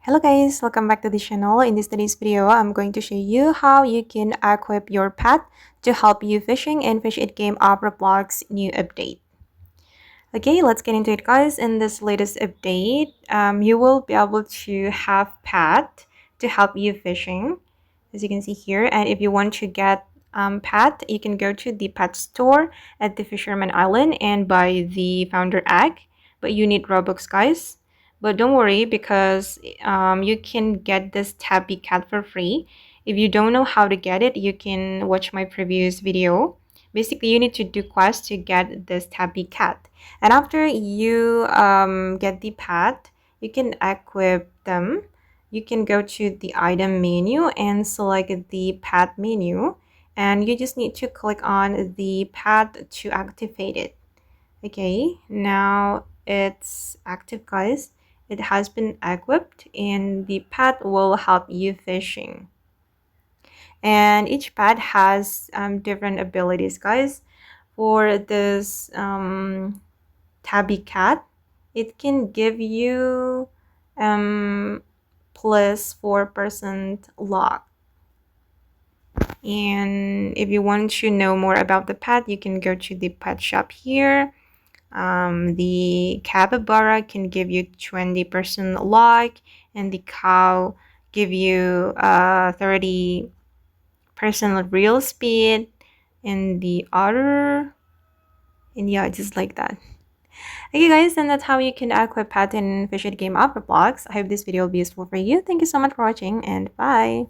Hello guys, welcome back to the channel. In today's video, I'm going to show you how you can equip your pet to help you fishing in Fish It game of Roblox new update. Okay, let's get into it guys. In this latest update, you will be able to have pet to help you fishing, as you can see here. And if you want to get pet, you can go to the pet store at the Fisherman Island and buy the founder egg, but you need Robux guys. But don't worry because you can get this Tabby Cat for free. If you don't know how to get it, you can watch my previous video. Basically, you need to do quests to get this Tabby Cat. And after you get the pet, you can equip them. You can go to the item menu and select the pet menu. And you just need to click on the pet to activate it. Okay, now it's active guys. It has been equipped and the pet will help you fishing. And each pet has different abilities guys. For this Tabby Cat, it can give you plus 4% luck. And if you want to know more about the pet, you can go to the pet shop here. The capybara can give you 20% luck, and the cow give you 30% real speed, and the otter, and yeah, just like that. Okay guys, and that's how you can equip pet in Fish It game of Roblox. I hope this video will be useful for you. Thank you so much for watching, and bye.